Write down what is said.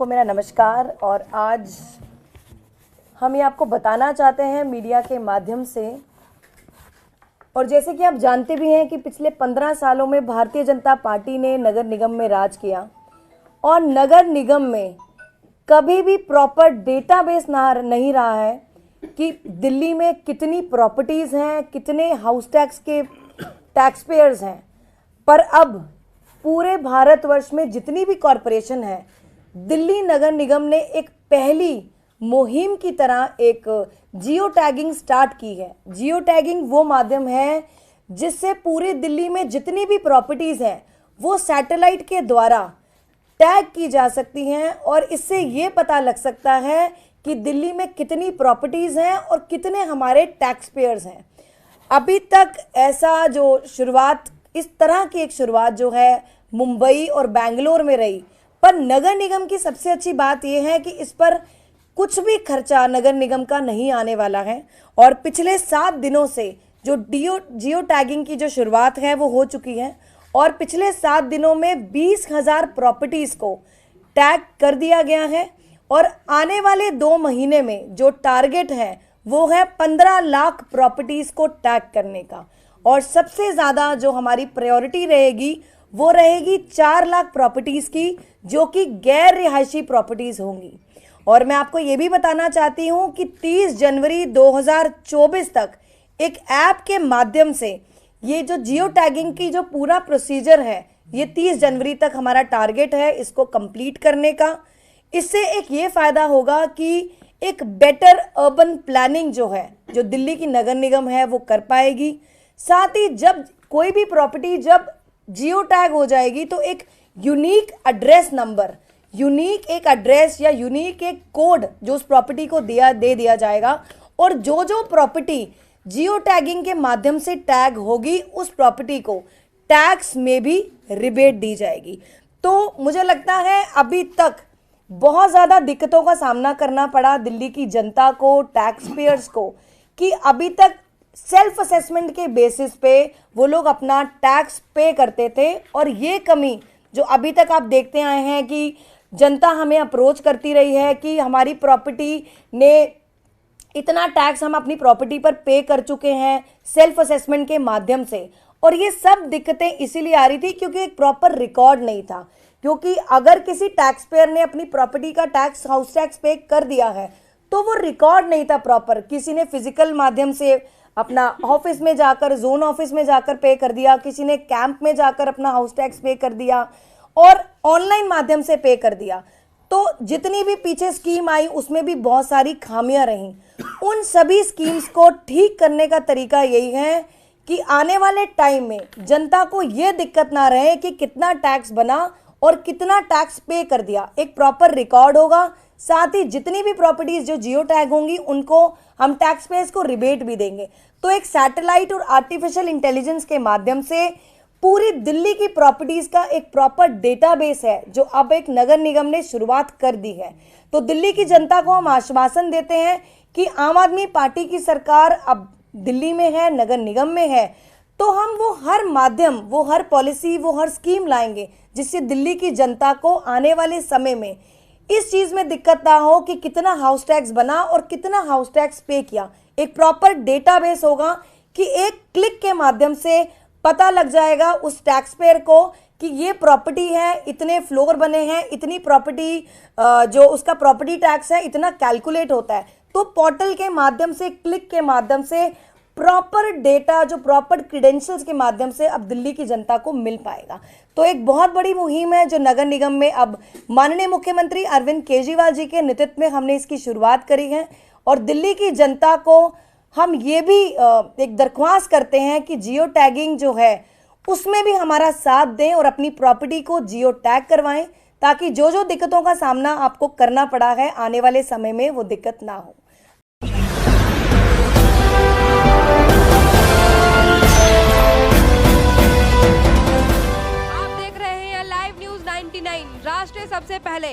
को मेरा नमस्कार। और आज हम ये आपको बताना चाहते हैं मीडिया के माध्यम से, और जैसे कि आप जानते भी हैं कि पिछले 15 सालों में भारतीय जनता पार्टी ने नगर निगम में राज किया और नगर निगम में कभी भी प्रॉपर डेटाबेस नहीं रहा है कि दिल्ली में कितनी प्रॉपर्टीज़ हैं, कितने हाउस टैक्स के टैक्स पेयर्स हैं। पर अब पूरे भारतवर्ष में जितनी भी कॉरपोरेशन है, दिल्ली नगर निगम ने एक पहली मुहिम की तरह एक जियो टैगिंग स्टार्ट की है। जियो टैगिंग वो माध्यम है जिससे पूरे दिल्ली में जितनी भी प्रॉपर्टीज़ हैं वो सैटेलाइट के द्वारा टैग की जा सकती हैं और इससे ये पता लग सकता है कि दिल्ली में कितनी प्रॉपर्टीज़ हैं और कितने हमारे टैक्स पेयर्स हैं। अभी तक ऐसा जो शुरुआत, इस तरह की एक शुरुआत जो है मुंबई और बेंगलोर में रही, पर नगर निगम की सबसे अच्छी बात यह है कि इस पर कुछ भी खर्चा नगर निगम का नहीं आने वाला है। और पिछले 7 दिनों से जो जियो टैगिंग की जो शुरुआत है वो हो चुकी है और पिछले 7 दिनों में 20,000 प्रॉपर्टीज़ को टैग कर दिया गया है। और आने वाले 2 महीने में जो टारगेट है वो है 15 लाख प्रॉपर्टीज़ को टैग करने का। और सबसे ज़्यादा जो हमारी प्रायोरिटी रहेगी वो रहेगी 4 लाख प्रॉपर्टीज़ की, जो कि गैर रिहायशी प्रॉपर्टीज़ होंगी। और मैं आपको ये भी बताना चाहती हूँ कि 30 जनवरी 2024 तक एक ऐप के माध्यम से ये जो जियो टैगिंग की जो पूरा प्रोसीजर है, ये 30 जनवरी तक हमारा टारगेट है इसको कंप्लीट करने का। इससे एक ये फ़ायदा होगा कि एक बेटर अर्बन प्लानिंग जो है, जो दिल्ली की नगर निगम है वो कर पाएगी। साथ ही जब कोई भी प्रॉपर्टी जब जियो टैग हो जाएगी तो एक यूनिक एड्रेस नंबर, यूनिक एक एड्रेस या यूनिक एक कोड जो उस प्रॉपर्टी को दे दिया जाएगा। और जो प्रॉपर्टी जियो टैगिंग के माध्यम से टैग होगी उस प्रॉपर्टी को टैक्स में भी रिबेट दी जाएगी। तो मुझे लगता है अभी तक बहुत ज़्यादा दिक्कतों का सामना करना पड़ा दिल्ली की जनता को, टैक्स पेयर्स को, कि अभी तक सेल्फ असेसमेंट के बेसिस पे वो लोग अपना टैक्स पे करते थे। और ये कमी जो अभी तक आप देखते आए हैं कि जनता हमें अप्रोच करती रही है कि हमारी प्रॉपर्टी ने इतना टैक्स हम अपनी प्रॉपर्टी पर पे कर चुके हैं सेल्फ असेसमेंट के माध्यम से। और ये सब दिक्कतें इसीलिए आ रही थी क्योंकि एक प्रॉपर रिकॉर्ड नहीं था। क्योंकि अगर किसी टैक्स पेयर ने अपनी प्रॉपर्टी का टैक्स, हाउस टैक्स पे कर दिया है तो वो रिकॉर्ड नहीं था प्रॉपर। किसी ने फिजिकल माध्यम से अपना ऑफिस में जाकर, जोन ऑफिस में जाकर पे कर दिया, किसी ने कैंप में जाकर अपना हाउस टैक्स पे कर दिया और ऑनलाइन माध्यम से पे कर दिया। तो जितनी भी पीछे स्कीम आई उसमें भी बहुत सारी खामियां रहीं। उन सभी स्कीम्स को ठीक करने का तरीका यही है कि आने वाले टाइम में जनता को ये दिक्कत ना रहे कि कितना टैक्स बना और कितना टैक्स पे कर दिया। एक प्रॉपर रिकॉर्ड होगा। साथ ही जितनी भी प्रॉपर्टीज जो जियो टैग होंगी उनको हम टैक्स पेयर्स को रिबेट भी देंगे। तो एक सैटेलाइट और आर्टिफिशियल इंटेलिजेंस के माध्यम से पूरी दिल्ली की प्रॉपर्टीज का एक प्रॉपर डेटाबेस है जो अब एक नगर निगम ने शुरुआत कर दी है। तो दिल्ली की जनता को हम आश्वासन देते हैं कि आम आदमी पार्टी की सरकार अब दिल्ली में है, नगर निगम में है, तो हम वो हर माध्यम, वो हर पॉलिसी, वो हर स्कीम लाएंगे जिससे दिल्ली की जनता को आने वाले समय में इस चीज़ में दिक्कत ना हो कि कितना हाउस टैक्स बना और कितना हाउस टैक्स पे किया। एक प्रॉपर डेटाबेस होगा कि एक क्लिक के माध्यम से पता लग जाएगा उस टैक्स पेयर को कि ये प्रॉपर्टी है, इतने फ्लोर बने हैं, इतनी प्रॉपर्टी जो उसका प्रॉपर्टी टैक्स है इतना कैलकुलेट होता है। तो पोर्टल के माध्यम से, क्लिक के माध्यम से प्रॉपर डेटा, जो प्रॉपर क्रीडेंशियल्स के माध्यम से अब दिल्ली की जनता को मिल पाएगा। तो एक बहुत बड़ी मुहिम है जो नगर निगम में अब माननीय मुख्यमंत्री अरविंद केजरीवाल जी के नेतृत्व में हमने इसकी शुरुआत करी है। और दिल्ली की जनता को हम ये भी एक दरख्वास्त करते हैं कि जियो टैगिंग जो है उसमें भी हमारा साथ दें और अपनी प्रॉपर्टी को जियो टैग करवाएं, ताकि जो दिक्कतों का सामना आपको करना पड़ा है आने वाले समय में वो दिक्कत ना हो। आप देख रहे हैं लाइव न्यूज 99, राष्ट्र सबसे पहले।